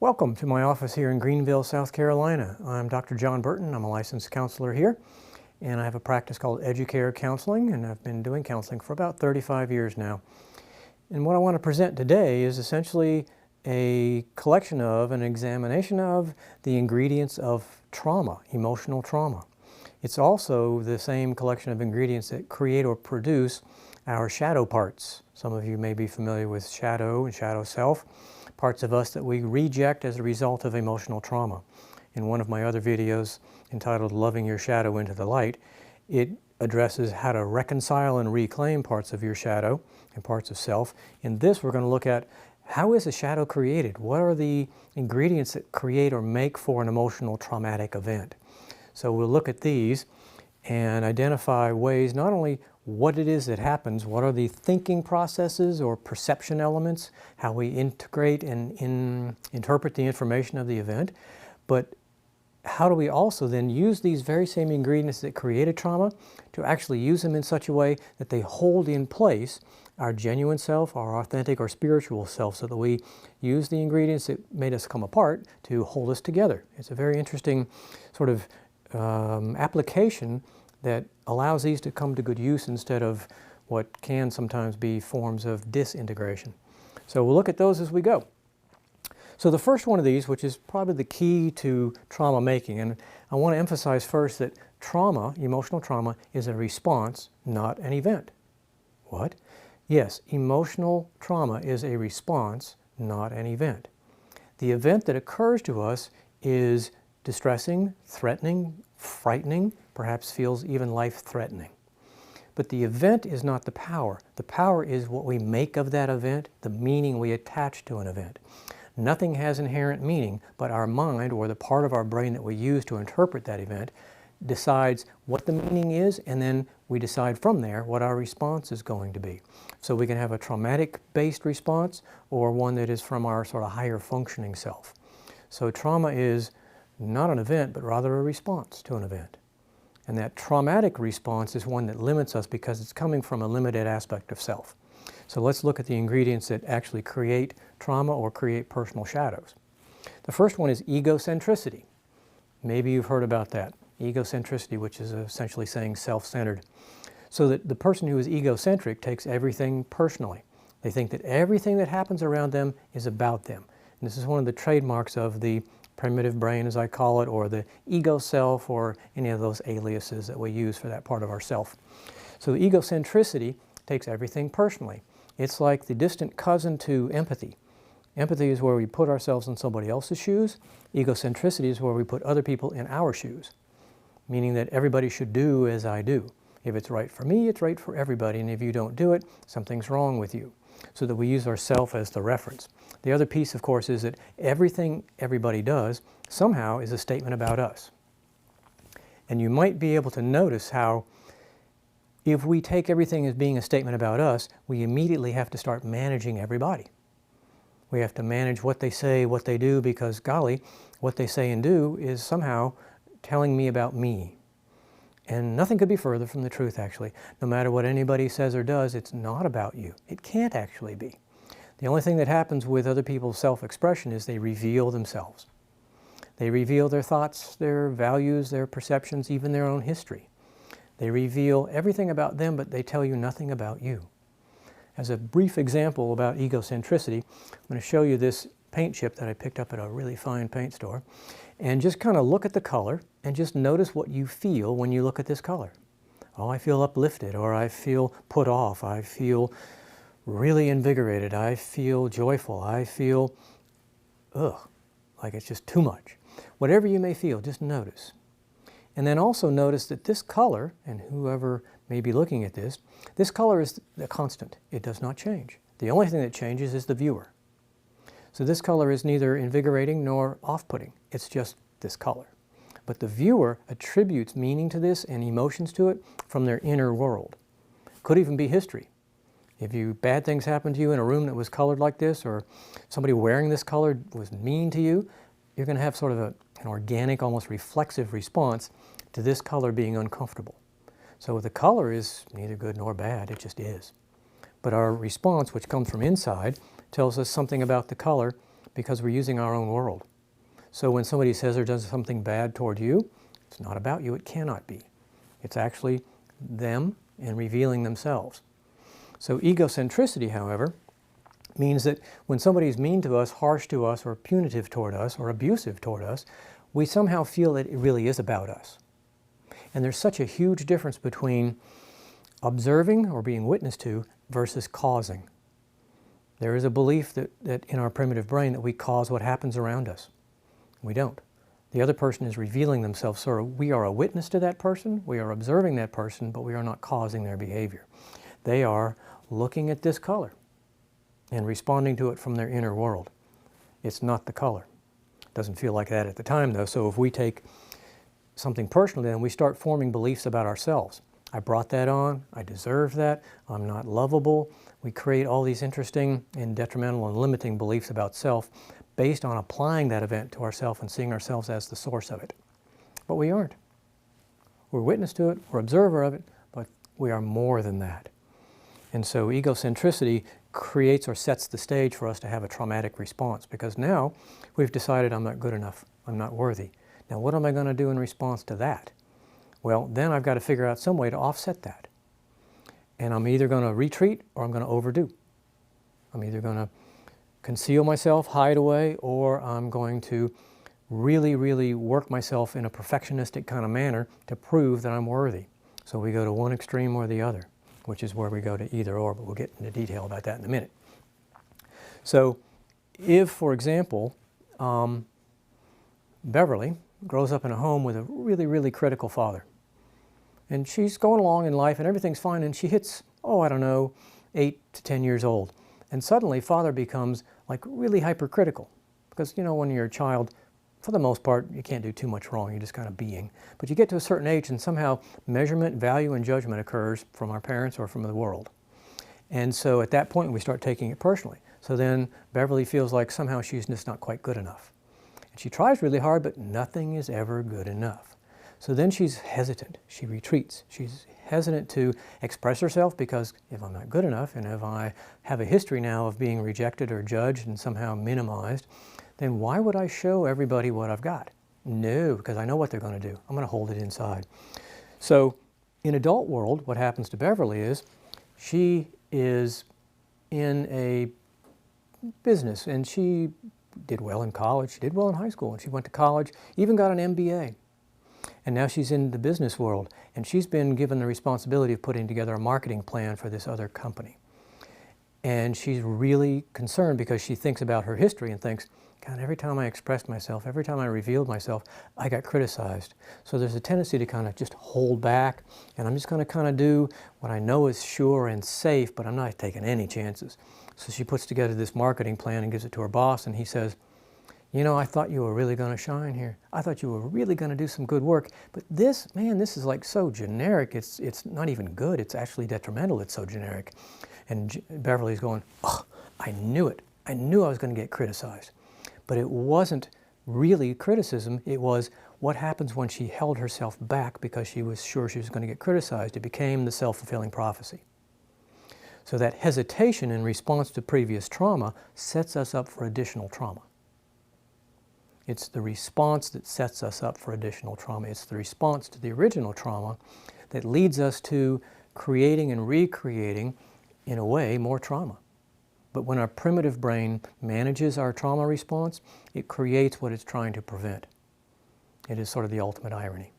Welcome to my office here in Greenville, South Carolina. I'm Dr. John Burton. I'm a licensed counselor here, and I have a practice called Educare Counseling, and I've been doing counseling for about 35 years now. And what I want to present today is essentially a collection of, an examination of the ingredients of trauma, emotional trauma. It's also the same collection of ingredients that create or produce our shadow parts. Some of you may be familiar with shadow and shadow self, parts of us that we reject as a result of emotional trauma. In one of my other videos entitled Loving Your Shadow into the Light, it addresses how to reconcile and reclaim parts of your shadow and parts of self. In this, we're going to look at how is a shadow created? What are the ingredients that create or make for an emotional traumatic event? So we'll look at these and identify ways, not only what it is that happens, what are the thinking processes or perception elements, how we integrate and interpret the information of the event, but how do we also then use these very same ingredients that created trauma to actually use them in such a way that they hold in place our genuine self, our authentic or spiritual self, so that we use the ingredients that made us come apart to hold us together. It's a very interesting sort of application that allows these to come to good use instead of what can sometimes be forms of disintegration. So we'll look at those as we go. So the first one of these, which is probably the key to trauma making, and I want to emphasize first that trauma, emotional trauma, is a response, not an event. What? Yes, emotional trauma is a response, not an event. The event that occurs to us is distressing, threatening, frightening, perhaps feels even life-threatening. But the event is not the power. The power is what we make of that event, the meaning we attach to an event. Nothing has inherent meaning, but our mind, or the part of our brain that we use to interpret that event, decides what the meaning is, and then we decide from there what our response is going to be. So we can have a traumatic-based response, or one that is from our sort of higher functioning self. So trauma is not an event, but rather a response to an event. And that traumatic response is one that limits us because it's coming from a limited aspect of self. So let's look at the ingredients that actually create trauma or create personal shadows. The first one is egocentricity. Maybe you've heard about that. Egocentricity, which is essentially saying self-centered. So that the person who is egocentric takes everything personally. They think that everything that happens around them is about them. And this is one of the trademarks of the primitive brain, as I call it, or the ego self, or any of those aliases that we use for that part of ourself. So egocentricity takes everything personally. It's like the distant cousin to empathy. Empathy is where we put ourselves in somebody else's shoes. Egocentricity is where we put other people in our shoes, meaning that everybody should do as I do. If it's right for me, it's right for everybody, and if you don't do it, something's wrong with you. So that we use ourself as the reference. The other piece, of course, is that everything everybody does somehow is a statement about us. And you might be able to notice how if we take everything as being a statement about us, we immediately have to start managing everybody. We have to manage what they say, what they do, because golly, what they say and do is somehow telling me about me. And nothing could be further from the truth, actually. No matter what anybody says or does, it's not about you. It can't actually be. The only thing that happens with other people's self-expression is they reveal themselves. They reveal their thoughts, their values, their perceptions, even their own history. They reveal everything about them, but they tell you nothing about you. As a brief example about egocentricity, I'm going to show you this paint chip that I picked up at a really fine paint store. And just kind of look at the color and just notice what you feel when you look at this color. Oh, I feel uplifted, or I feel put off, I feel really invigorated, I feel joyful, I feel, like it's just too much. Whatever you may feel, just notice. And then also notice that this color, and whoever may be looking at this color is a constant. It does not change. The only thing that changes is the viewer. So this color is neither invigorating nor off-putting. It's just this color. But the viewer attributes meaning to this and emotions to it from their inner world. Could even be history. If bad things happened to you in a room that was colored like this, or somebody wearing this color was mean to you, you're going to have sort of an organic, almost reflexive response to this color being uncomfortable. So the color is neither good nor bad, it just is. But our response, which comes from inside, tells us something about the color because we're using our own world. So when somebody says or does something bad toward you, it's not about you, it cannot be. It's actually them and revealing themselves. So egocentricity, however, means that when somebody's mean to us, harsh to us, or punitive toward us, or abusive toward us, we somehow feel that it really is about us. And there's such a huge difference between observing or being witness to versus causing. There is a belief that in our primitive brain that we cause what happens around us. We don't. The other person is revealing themselves, so we are a witness to that person, we are observing that person, but we are not causing their behavior. They are looking at this color and responding to it from their inner world. It's not the color. It doesn't feel like that at the time, though, so if we take something personally, then we start forming beliefs about ourselves. I brought that on, I deserve that, I'm not lovable. We create all these interesting and detrimental and limiting beliefs about self based on applying that event to ourselves and seeing ourselves as the source of it. But we aren't. We're witness to it, we're observer of it, but we are more than that. And so egocentricity creates or sets the stage for us to have a traumatic response, because now we've decided I'm not good enough, I'm not worthy. Now what am I going to do in response to that? Well, then I've got to figure out some way to offset that. And I'm either going to retreat or I'm going to overdo. I'm either going to conceal myself, hide away, or I'm going to really, really work myself in a perfectionistic kind of manner to prove that I'm worthy. So we go to one extreme or the other, which is where we go to either or, but we'll get into detail about that in a minute. So if, for example, Beverly grows up in a home with a really, really critical father, and she's going along in life and everything's fine, and she hits, I don't know, 8 to 10 years old. And suddenly father becomes like really hypercritical. Because, when you're a child, for the most part, you can't do too much wrong, you're just kind of being. But you get to a certain age and somehow measurement, value, and judgment occurs from our parents or from the world. And so at that point we start taking it personally. So then Beverly feels like somehow she's just not quite good enough. And she tries really hard, but nothing is ever good enough. So then she's hesitant, she retreats. She's hesitant to express herself because if I'm not good enough and if I have a history now of being rejected or judged and somehow minimized, then why would I show everybody what I've got? No, because I know what they're going to do. I'm going to hold it inside. So in adult world, what happens to Beverly is she is in a business and she did well in college, she did well in high school, and she went to college, even got an MBA. And now she's in the business world, and she's been given the responsibility of putting together a marketing plan for this other company. And she's really concerned because she thinks about her history and thinks, God, every time I expressed myself, every time I revealed myself, I got criticized. So there's a tendency to kind of just hold back, and I'm just going to kind of do what I know is sure and safe, but I'm not taking any chances. So she puts together this marketing plan and gives it to her boss, and he says, I thought you were really going to shine here. I thought you were really going to do some good work. But this is like so generic. It's not even good. It's actually detrimental. It's so generic. And Beverly's going, I knew it. I knew I was going to get criticized. But it wasn't really criticism. It was what happens when she held herself back because she was sure she was going to get criticized. It became the self-fulfilling prophecy. So that hesitation in response to previous trauma sets us up for additional trauma. It's the response that sets us up for additional trauma. It's the response to the original trauma that leads us to creating and recreating, in a way, more trauma. But when our primitive brain manages our trauma response, it creates what it's trying to prevent. It is sort of the ultimate irony.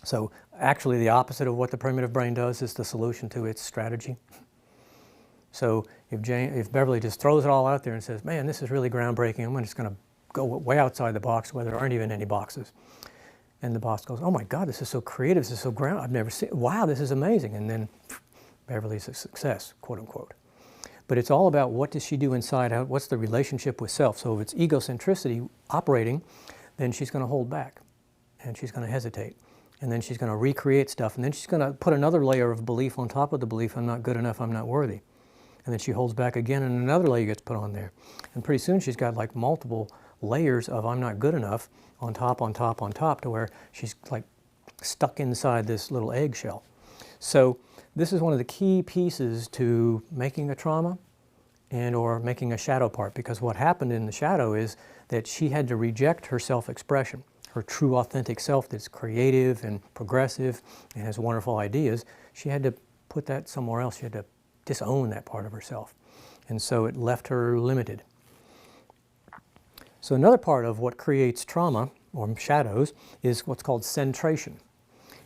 So actually the opposite of what the primitive brain does is the solution to its strategy. So if Beverly just throws it all out there and says, man, this is really groundbreaking, I'm just going to go way outside the box where there aren't even any boxes. And the boss goes, oh my God, this is so creative, this is so I've never seen, wow, this is amazing. And then Beverly's a success, quote unquote. But it's all about what does she do inside out, what's the relationship with self. So if it's egocentricity operating, then she's going to hold back and she's going to hesitate. And then she's going to recreate stuff. And then she's going to put another layer of belief on top of the belief, I'm not good enough, I'm not worthy. And then she holds back again and another layer gets put on there. And pretty soon she's got like multiple layers of I'm not good enough on top, on top, on top, to where she's like stuck inside this little eggshell. So this is one of the key pieces to making a trauma and or making a shadow part, because what happened in the shadow is that she had to reject her self-expression, her true authentic self that's creative and progressive and has wonderful ideas. She had to put that somewhere else. She had to disown that part of herself. And so it left her limited. So another part of what creates trauma, or shadows, is what's called centration.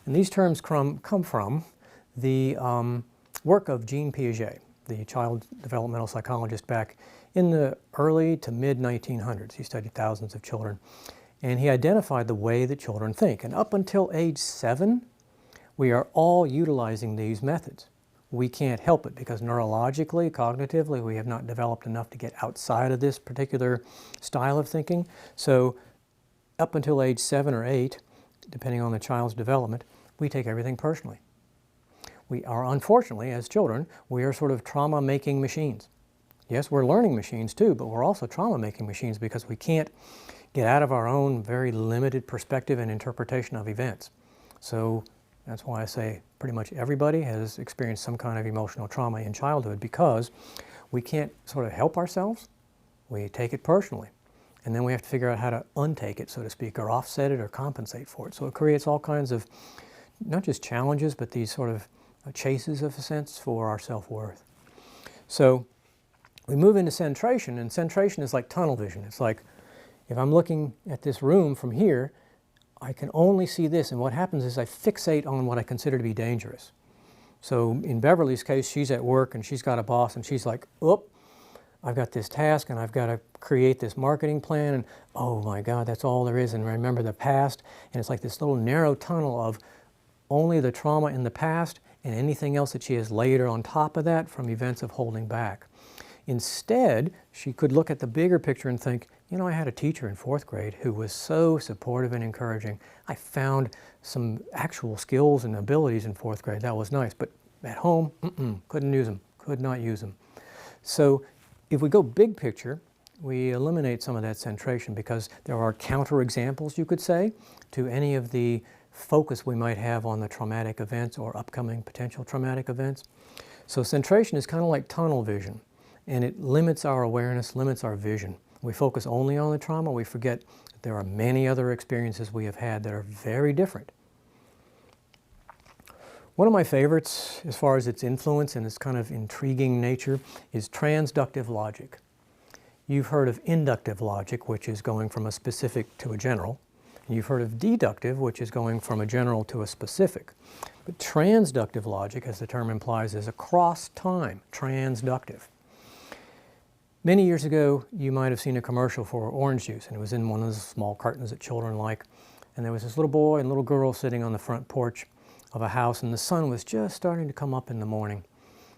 And these terms come from the work of Jean Piaget, the child developmental psychologist back in the early to mid-1900s. He studied thousands of children, and he identified the way that children think. And up until age 7, we are all utilizing these methods. We can't help it because neurologically, cognitively, we have not developed enough to get outside of this particular style of thinking. So up until age 7 or 8, depending on the child's development, we take everything personally. We are, unfortunately, as children, we are sort of trauma-making machines. Yes, we're learning machines too, but we're also trauma-making machines because we can't get out of our own very limited perspective and interpretation of events. So that's why I say pretty much everybody has experienced some kind of emotional trauma in childhood, because we can't sort of help ourselves. We take it personally. And then we have to figure out how to untake it, so to speak, or offset it or compensate for it. So it creates all kinds of, not just challenges, but these sort of chases, of a sense, for our self-worth. So we move into centration, and centration is like tunnel vision. It's like, if I'm looking at this room from here, I can only see this, and what happens is I fixate on what I consider to be dangerous. So in Beverly's case, she's at work and she's got a boss, and she's like, oh, I've got this task and I've got to create this marketing plan, and oh my God, that's all there is, and remember the past. And it's like this little narrow tunnel of only the trauma in the past and anything else that she has layered on top of that from events of holding back. Instead, she could look at the bigger picture and think, you know, I had a teacher in 4th grade who was so supportive and encouraging. I found some actual skills and abilities in 4th grade. That was nice. But at home, couldn't use them, could not use them. So if we go big picture, we eliminate some of that centration, because there are counterexamples, you could say, to any of the focus we might have on the traumatic events or upcoming potential traumatic events. So centration is kind of like tunnel vision, and it limits our awareness, limits our vision. We focus only on the trauma. We forget that there are many other experiences we have had that are very different. One of my favorites, as far as its influence and its kind of intriguing nature, is transductive logic. You've heard of inductive logic, which is going from a specific to a general. And you've heard of deductive, which is going from a general to a specific. But transductive logic, as the term implies, is across time, transductive. Many years ago, you might have seen a commercial for orange juice, and it was in one of those small cartons that children like. And there was this little boy and little girl sitting on the front porch of a house, and the sun was just starting to come up in the morning.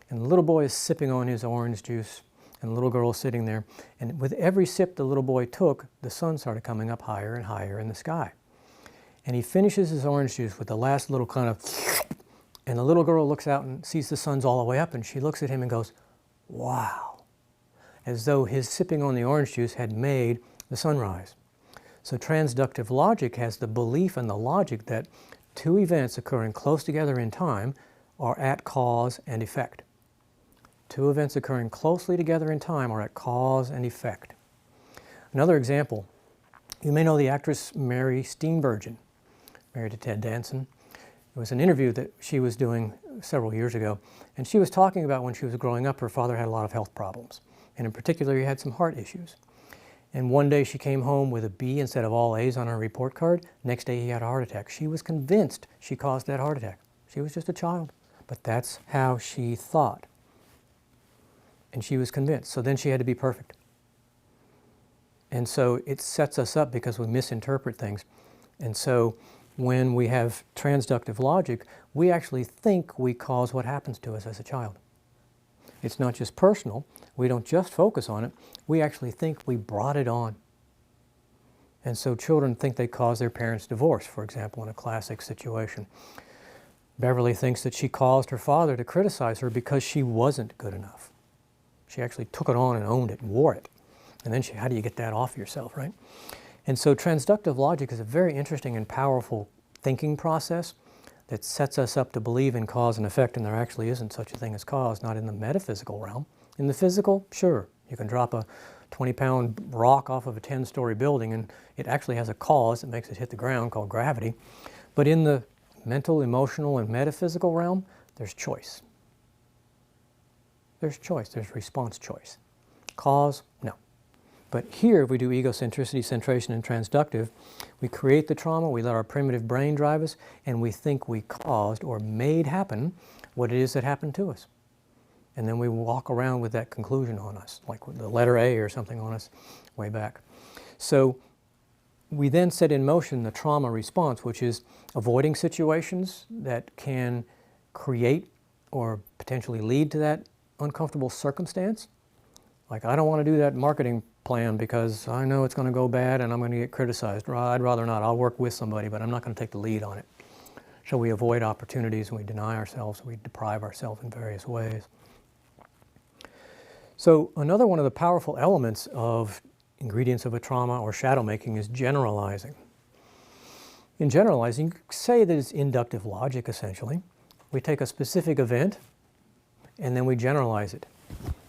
And the little boy is sipping on his orange juice, and the little girl is sitting there. And with every sip the little boy took, the sun started coming up higher and higher in the sky. And he finishes his orange juice with the last little kind of, and the little girl looks out and sees the sun's all the way up, and she looks at him and goes, wow. As though his sipping on the orange juice had made the sunrise. So transductive logic has the belief and the logic that two events occurring close together in time are at cause and effect. Two events occurring closely together in time are at cause and effect. Another example, you may know the actress Mary Steenburgen, married to Ted Danson. It was an interview that she was doing several years ago, and she was talking about when she was growing up, her father had a lot of health problems. And in particular, he had some heart issues. And one day she came home with a B instead of all A's on her report card. Next day he had a heart attack. She was convinced she caused that heart attack. She was just a child, but that's how she thought. And she was convinced. So then she had to be perfect. And so it sets us up because we misinterpret things. And so when we have transductive logic, we actually think we cause what happens to us as a child. It's not just personal. We don't just focus on it. We actually think we brought it on. And so children think they caused their parents' divorce, for example, in a classic situation. Beverly thinks that she caused her father to criticize her because she wasn't good enough. She actually took it on and owned it and wore it. And then how do you get that off yourself, right? And so transductive logic is a very interesting and powerful thinking process that sets us up to believe in cause and effect, and there actually isn't such a thing as cause, not in the metaphysical realm. In the physical, sure, you can drop a 20-pound rock off of a 10-story building and it actually has a cause that makes it hit the ground called gravity. But in the mental, emotional, and metaphysical realm, there's choice. There's choice, there's response choice. Cause, no. But here, if we do egocentricity, centration, and transductive, we create the trauma, we let our primitive brain drive us, and we think we caused or made happen what it is that happened to us. And then we walk around with that conclusion on us, like with the letter A or something on us way back. So we then set in motion the trauma response, which is avoiding situations that can create or potentially lead to that uncomfortable circumstance. Like, I don't want to do that marketing plan because I know it's going to go bad and I'm going to get criticized. I'd rather not. I'll work with somebody, but I'm not going to take the lead on it. So we avoid opportunities and we deny ourselves, we deprive ourselves in various ways. So another one of the powerful elements of ingredients of a trauma or shadow making is generalizing. In generalizing, you could say that it's inductive logic, essentially. We take a specific event and then we generalize it.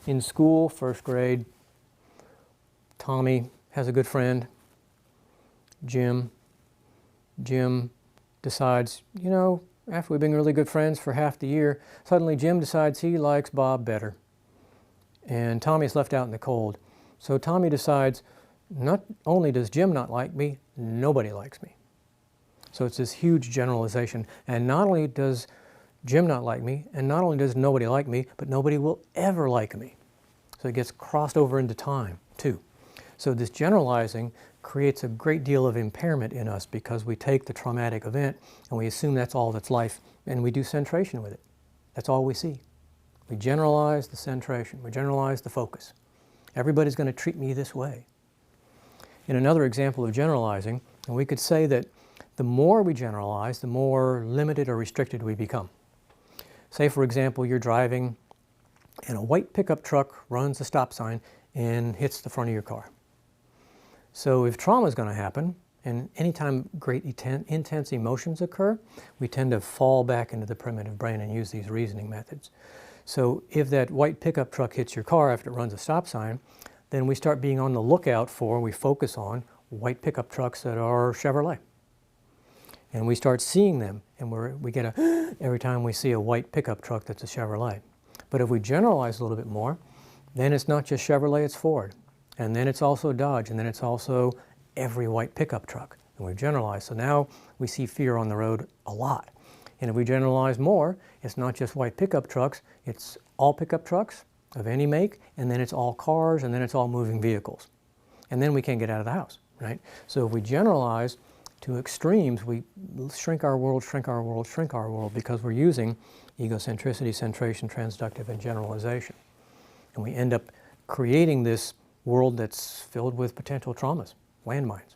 In school, first grade, Tommy has a good friend, Jim. Jim decides, you know, after we've been really good friends for half the year, suddenly Jim decides he likes Bob better. And Tommy's left out in the cold. So Tommy decides, not only does Jim not like me, nobody likes me. So it's this huge generalization. And not only does Jim not like me, and not only does nobody like me, but nobody will ever like me. So it gets crossed over into time, too. So this generalizing creates a great deal of impairment in us because we take the traumatic event and we assume that's all that's life, and we do centration with it. That's all we see. We generalize the centration, we generalize the focus. Everybody's going to treat me this way. In another example of generalizing, and we could say that the more we generalize, the more limited or restricted we become. Say, for example, you're driving and a white pickup truck runs a stop sign and hits the front of your car. So if trauma is going to happen, and anytime great intense emotions occur, we tend to fall back into the primitive brain and use these reasoning methods. So if that white pickup truck hits your car after it runs a stop sign, then we start being on the lookout for, we focus on white pickup trucks that are Chevrolet. And we start seeing them, and we get a every time we see a white pickup truck that's a Chevrolet. But if we generalize a little bit more, then it's not just Chevrolet, it's Ford. And then it's also Dodge, and then it's also every white pickup truck. And we've generalized. So now we see fear on the road a lot. And if we generalize more, it's not just white pickup trucks, it's all pickup trucks of any make, and then it's all cars, and then it's all moving vehicles. And then we can't get out of the house, right? So if we generalize to extremes, we shrink our world, shrink our world, shrink our world, because we're using egocentricity, centration, transductive, and generalization. And we end up creating this world that's filled with potential traumas, landmines.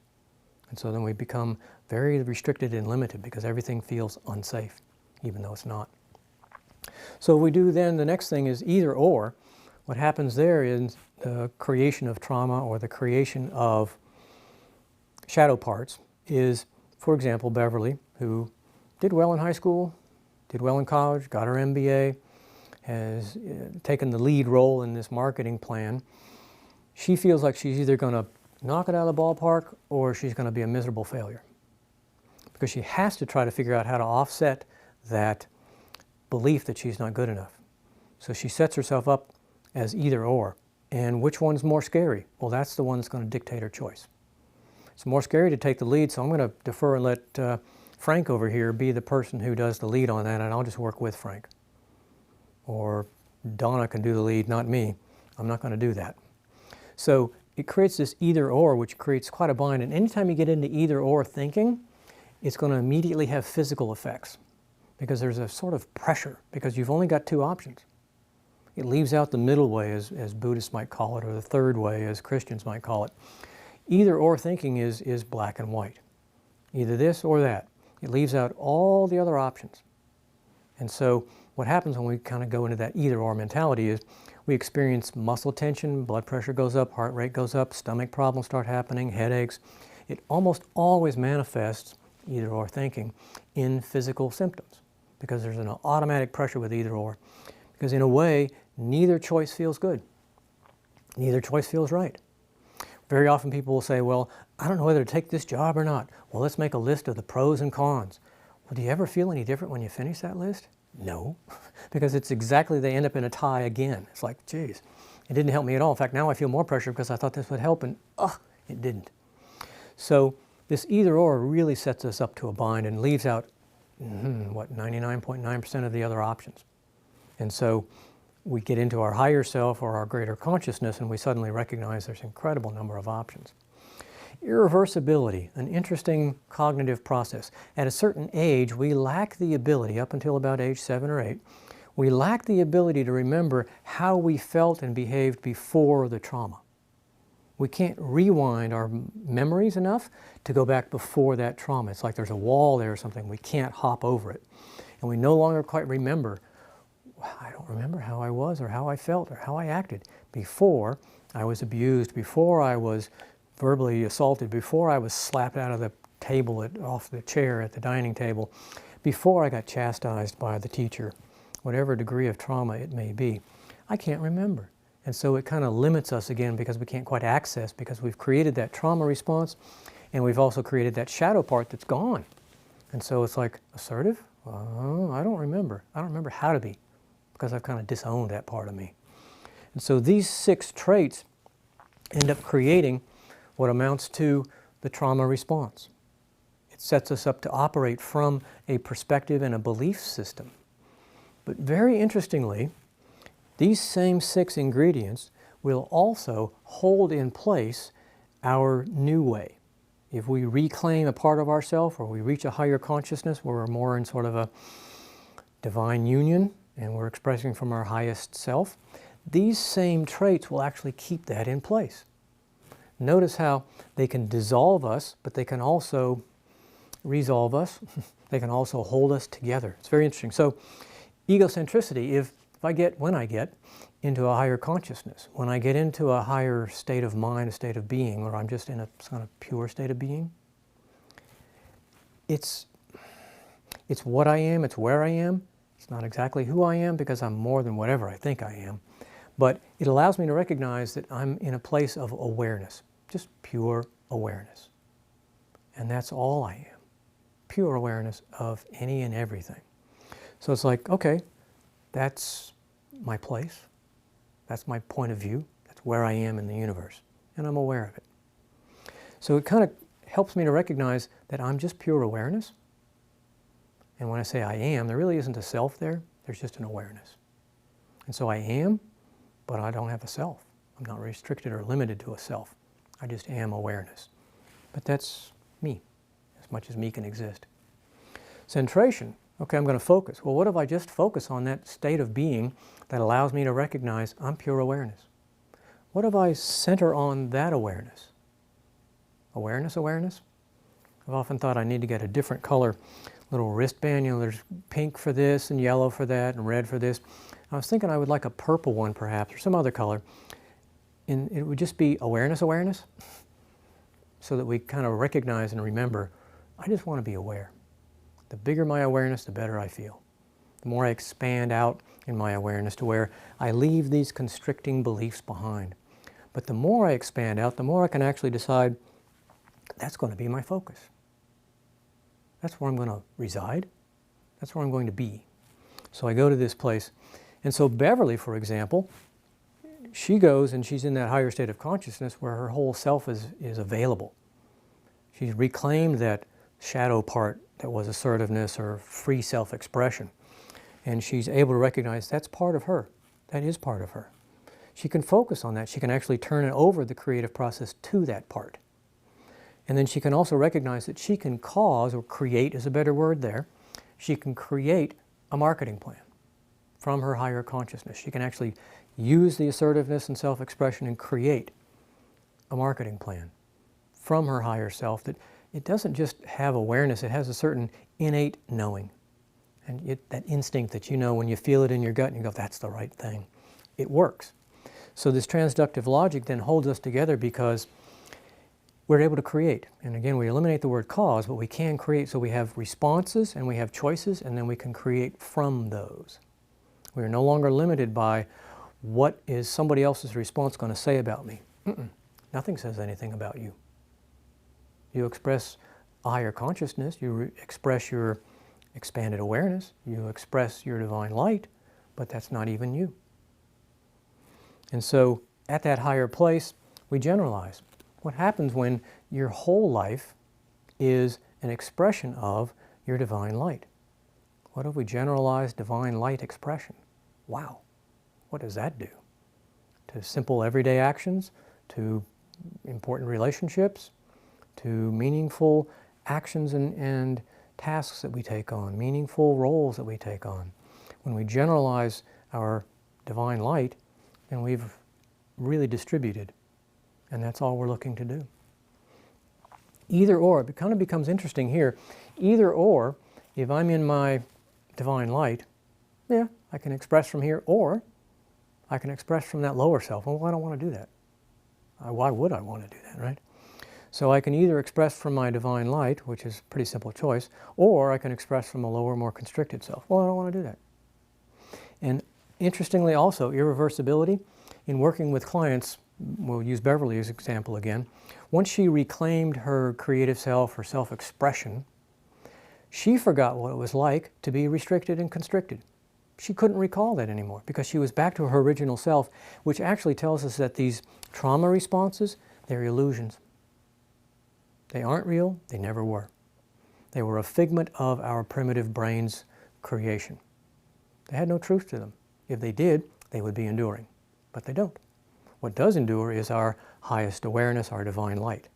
And so then we become very restricted and limited because everything feels unsafe, even though it's not. So we do then, the next thing is either or. What happens there is the creation of trauma or the creation of shadow parts is, for example, Beverly, who did well in high school, did well in college, got her MBA, has taken the lead role in this marketing plan. She feels like she's either going to knock it out of the ballpark or she's going to be a miserable failure. Because she has to try to figure out how to offset that belief that she's not good enough. So she sets herself up as either or. And which one's more scary? Well, that's the one that's going to dictate her choice. It's more scary to take the lead, so I'm going to defer and let Frank over here be the person who does the lead on that, and I'll just work with Frank. Or Donna can do the lead, not me. I'm not going to do that. So it creates this either or, which creates quite a bind. And anytime you get into either or thinking, it's going to immediately have physical effects because there's a sort of pressure because you've only got two options. It leaves out the middle way, as Buddhists might call it, or the third way, as Christians might call it. Either or thinking is black and white. Either this or that. It leaves out all the other options. And so what happens when we kind of go into that either or mentality is we experience muscle tension, blood pressure goes up, heart rate goes up, stomach problems start happening, headaches. It almost always manifests, either or thinking, in physical symptoms because there's an automatic pressure with either or. Because in a way, neither choice feels good. Neither choice feels right. Very often people will say, well, I don't know whether to take this job or not. Well, let's make a list of the pros and cons. Well, do you ever feel any different when you finish that list? No, because it's exactly, they end up in a tie again. It's like, geez, it didn't help me at all. In fact, now I feel more pressure because I thought this would help, and it didn't. So this either or really sets us up to a bind and leaves out, 99.9% of the other options. And so we get into our higher self or our greater consciousness, and we suddenly recognize there's an incredible number of options. Irreversibility, an interesting cognitive process. At a certain age, we lack the ability, up until about age 7 or 8, we lack the ability to remember how we felt and behaved before the trauma. We can't rewind our memories enough to go back before that trauma. It's like there's a wall there or something. We can't hop over it. And we no longer quite remember, I don't remember how I was or how I felt or how I acted before I was abused, before I was verbally assaulted, before I was slapped out of the table, off the chair at the dining table, before I got chastised by the teacher, whatever degree of trauma it may be. I can't remember. And so it kind of limits us again because we can't quite access, because we've created that trauma response and we've also created that shadow part that's gone. And so it's like, assertive? I don't remember. I don't remember how to be, because I've kind of disowned that part of me. And so these 6 traits end up creating what amounts to the trauma response. It sets us up to operate from a perspective and a belief system. But very interestingly, these same 6 ingredients will also hold in place our new way. If we reclaim a part of ourselves, or we reach a higher consciousness where we're more in sort of a divine union and we're expressing from our highest self, these same traits will actually keep that in place. Notice how they can dissolve us, but they can also resolve us. They can also hold us together. It's very interesting. So egocentricity, when I get into a higher consciousness, when I get into a higher state of mind, a state of being, or I'm just in a kind of pure state of being, it's what I am, it's where I am. It's not exactly who I am, because I'm more than whatever I think I am. But it allows me to recognize that I'm in a place of awareness, just pure awareness. And that's all I am, pure awareness of any and everything. So it's like, okay, that's my place. That's my point of view. That's where I am in the universe. And I'm aware of it. So it kind of helps me to recognize that I'm just pure awareness. And when I say I am, there really isn't a self there. There's just an awareness. And so I am, but I don't have a self. I'm not restricted or limited to a self. I just am awareness. But that's me, as much as me can exist. Centration. Okay, I'm going to focus. Well, what if I just focus on that state of being that allows me to recognize I'm pure awareness? What if I center on that awareness? Awareness, awareness? I've often thought I need to get a different color little wristband. You know, there's pink for this and yellow for that and red for this. I was thinking I would like a purple one perhaps, or some other color. And it would just be awareness, awareness, so that we kind of recognize and remember, I just want to be aware. The bigger my awareness, the better I feel. The more I expand out in my awareness to where I leave these constricting beliefs behind. But the more I expand out, the more I can actually decide, that's going to be my focus. That's where I'm going to reside. That's where I'm going to be. So I go to this place. And so Beverly, for example, she goes and she's in that higher state of consciousness where her whole self is available. She's reclaimed that shadow part that was assertiveness or free self-expression. And she's able to recognize that's part of her. That is part of her. She can focus on that. She can actually turn it over the creative process to that part. And then she can also recognize that she can cause, or create is a better word there, she can create a marketing plan from her higher consciousness. She can actually use the assertiveness and self-expression and create a marketing plan from her higher self that it doesn't just have awareness, it has a certain innate knowing. And that instinct that you know when you feel it in your gut and you go, that's the right thing. It works. So this transductive logic then holds us together because we're able to create. And again, we eliminate the word cause, but we can create. So we have responses and we have choices, and then we can create from those. We are no longer limited by what is somebody else's response going to say about me? Nothing says anything about you. You express a higher consciousness, you express your expanded awareness, you express your divine light, but that's not even you. And so at that higher place, we generalize. What happens when your whole life is an expression of your divine light? What if we generalize divine light expression? Wow, what does that do? To simple everyday actions, to important relationships, to meaningful actions and tasks that we take on, meaningful roles that we take on. When we generalize our divine light, then we've really distributed, and that's all we're looking to do. Either or, it kind of becomes interesting here. Either or, if I'm in my divine light, yeah, I can express from here, or I can express from that lower self. Well, I don't want to do that. Why would I want to do that, right? So I can either express from my divine light, which is a pretty simple choice, or I can express from a lower, more constricted self. Well, I don't want to do that. And interestingly also, irreversibility. In working with clients, we'll use Beverly as an example again. Once she reclaimed her creative self, her self-expression, she forgot what it was like to be restricted and constricted. She couldn't recall that anymore because she was back to her original self, which actually tells us that these trauma responses, they're illusions. They aren't real, they never were. They were a figment of our primitive brain's creation. They had no truth to them. If they did, they would be enduring, but they don't. What does endure is our highest awareness, our divine light.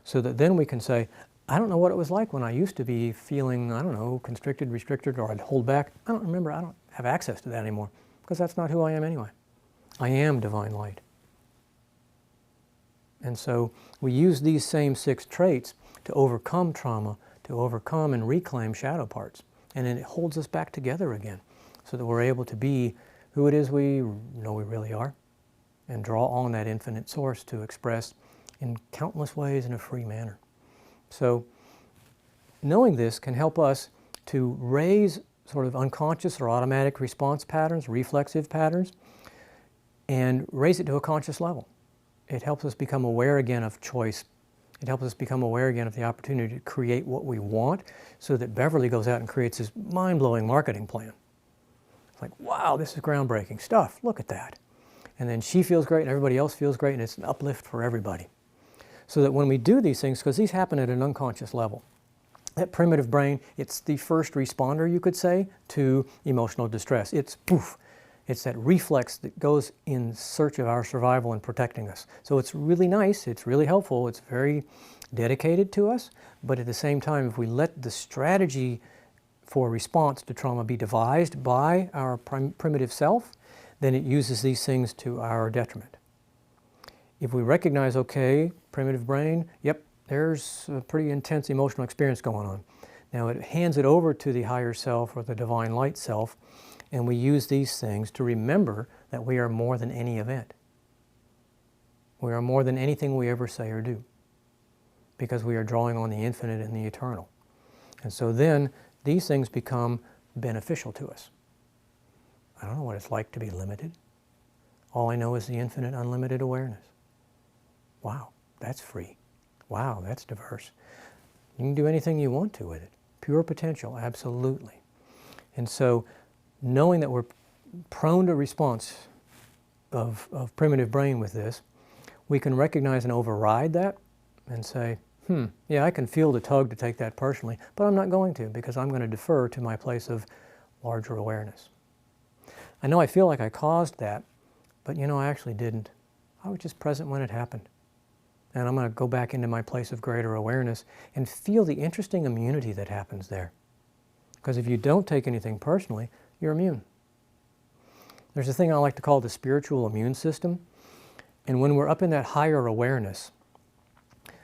So that then we can say, I don't know what it was like when I used to be feeling, I don't know, constricted, restricted, or I'd hold back. I don't remember, I don't have access to that anymore, because that's not who I am anyway. I am divine light. And so we use these same 6 traits to overcome trauma, to overcome and reclaim shadow parts. And then it holds us back together again, so that we're able to be who it is we know we really are, and draw on that infinite source to express in countless ways in a free manner. So knowing this can help us to raise sort of unconscious or automatic response patterns, reflexive patterns, and raise it to a conscious level. It helps us become aware again of choice. It helps us become aware again of the opportunity to create what we want, so that Beverly goes out and creates this mind-blowing marketing plan. It's like, wow, this is groundbreaking stuff. Look at that. And then she feels great and everybody else feels great, and it's an uplift for everybody. So that when we do these things, because these happen at an unconscious level, that primitive brain, it's the first responder, you could say, to emotional distress. It's poof. It's that reflex that goes in search of our survival and protecting us. So it's really nice, it's really helpful, it's very dedicated to us, but at the same time, if we let the strategy for response to trauma be devised by our primitive self, then it uses these things to our detriment. If we recognize, okay, primitive brain, yep, there's a pretty intense emotional experience going on. Now it hands it over to the higher self or the divine light self, and we use these things to remember that we are more than any event. We are more than anything we ever say or do, because we are drawing on the infinite and the eternal. And so then these things become beneficial to us. I don't know what it's like to be limited. All I know is the infinite, unlimited awareness. Wow, that's free. Wow, that's diverse. You can do anything you want to with it. Pure potential, absolutely. And so knowing that we're prone to response of primitive brain with this, we can recognize and override that and say, yeah, I can feel the tug to take that personally, but I'm not going to, because I'm going to defer to my place of larger awareness. I know I feel like I caused that, but you know, I actually didn't. I was just present when it happened. And I'm going to go back into my place of greater awareness and feel the interesting immunity that happens there. Because if you don't take anything personally, you're immune. There's a thing I like to call the spiritual immune system. And when we're up in that higher awareness,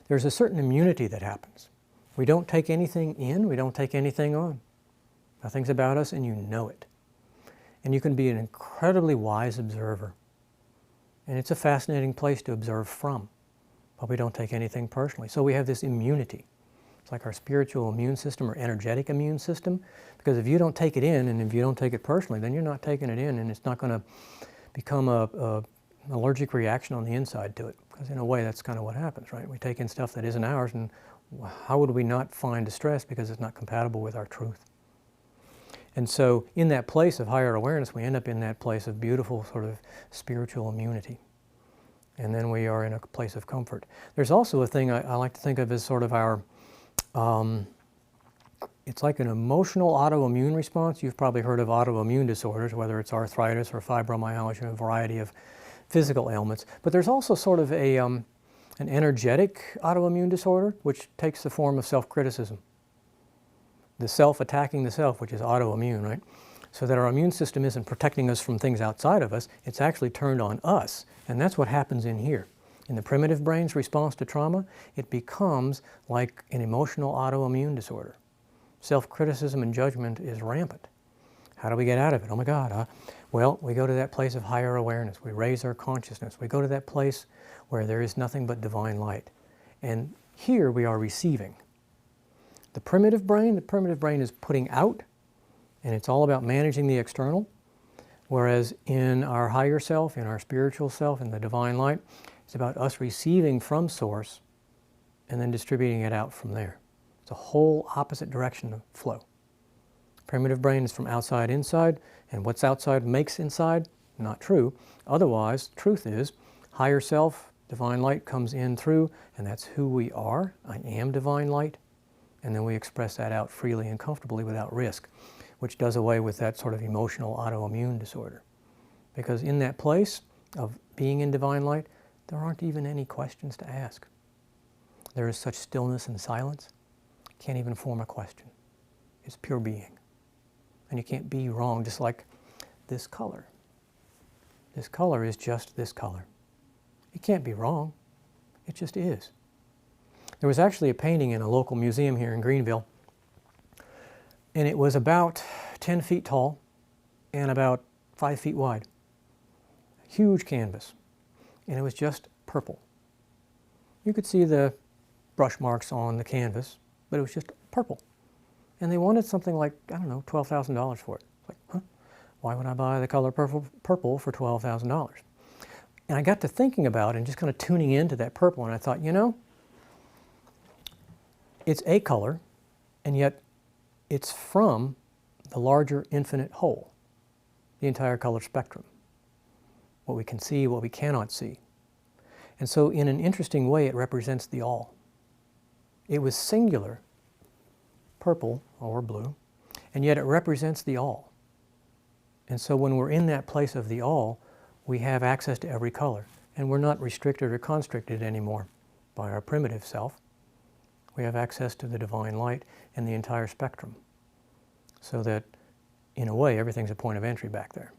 there's a certain immunity that happens. We don't take anything in, we don't take anything on. Nothing's about us, and you know it. And you can be an incredibly wise observer. And it's a fascinating place to observe from, but we don't take anything personally. So we have this immunity. It's like our spiritual immune system or energetic immune system, because if you don't take it in and if you don't take it personally, then you're not taking it in, and it's not going to become an allergic reaction on the inside to it. Because in a way, that's kind of what happens, right? We take in stuff that isn't ours, and how would we not find distress because it's not compatible with our truth? And so in that place of higher awareness, we end up in that place of beautiful sort of spiritual immunity. And then we are in a place of comfort. There's also a thing I like to think of as sort of our, it's like an emotional autoimmune response. You've probably heard of autoimmune disorders, whether it's arthritis or fibromyalgia, a variety of physical ailments. But there's also sort of an energetic autoimmune disorder, which takes the form of self-criticism. The self attacking the self, which is autoimmune, right? So that our immune system isn't protecting us from things outside of us, it's actually turned on us. And that's what happens in here. In the primitive brain's response to trauma, it becomes like an emotional autoimmune disorder. Self-criticism and judgment is rampant. How do we get out of it? Oh my God. Well, we go to that place of higher awareness. We raise our consciousness. We go to that place where there is nothing but divine light. And here we are receiving. The primitive brain is putting out, and it's all about managing the external. Whereas in our higher self, in our spiritual self, in the divine light, it's about us receiving from Source and then distributing it out from there. It's a whole opposite direction of flow. Primitive brain is from outside inside, and what's outside makes inside. Not true. Otherwise, truth is, higher self, divine light comes in through, and that's who we are. I am divine light. And then we express that out freely and comfortably without risk, which does away with that sort of emotional autoimmune disorder. Because in that place of being in divine light, there aren't even any questions to ask. There is such stillness and silence, can't even form a question. It's pure being. And you can't be wrong, just like this color. This color is just this color. It can't be wrong. It just is. There was actually a painting in a local museum here in Greenville, and it was about 10 feet tall and about 5 feet wide. Huge canvas, and it was just purple. You could see the brush marks on the canvas, but it was just purple. And they wanted something like, I don't know, $12,000 for it. Like, huh? Why would I buy the color purple for $12,000? And I got to thinking about it and just kind of tuning into that purple, and I thought, you know, it's a color, and yet it's from the larger infinite whole, the entire color spectrum, what we can see, what we cannot see. And so in an interesting way, it represents the all. It was singular, purple or blue, and yet it represents the all. And so when we're in that place of the all, we have access to every color, and we're not restricted or constricted anymore by our primitive self. We have access to the divine light and the entire spectrum, so that, in a way, everything's a point of entry back there.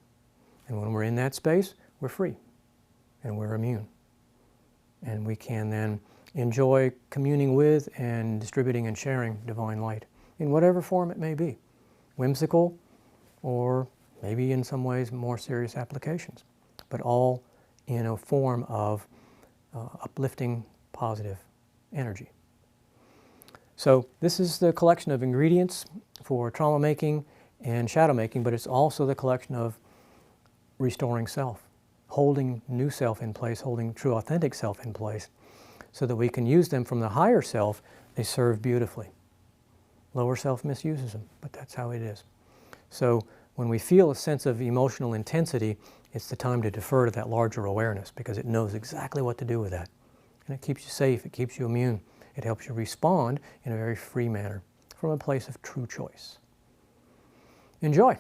And when we're in that space, we're free, and we're immune. And we can then enjoy communing with and distributing and sharing divine light in whatever form it may be, whimsical or maybe in some ways more serious applications, but all in a form of uplifting, positive energy. So this is the collection of ingredients for trauma making and shadow making, but it's also the collection of restoring self, holding new self in place, holding true authentic self in place, so that we can use them from the higher self. They serve beautifully. Lower self misuses them, but that's how it is. So when we feel a sense of emotional intensity, it's the time to defer to that larger awareness, because it knows exactly what to do with that. And it keeps you safe, it keeps you immune. It helps you respond in a very free manner from a place of true choice. Enjoy.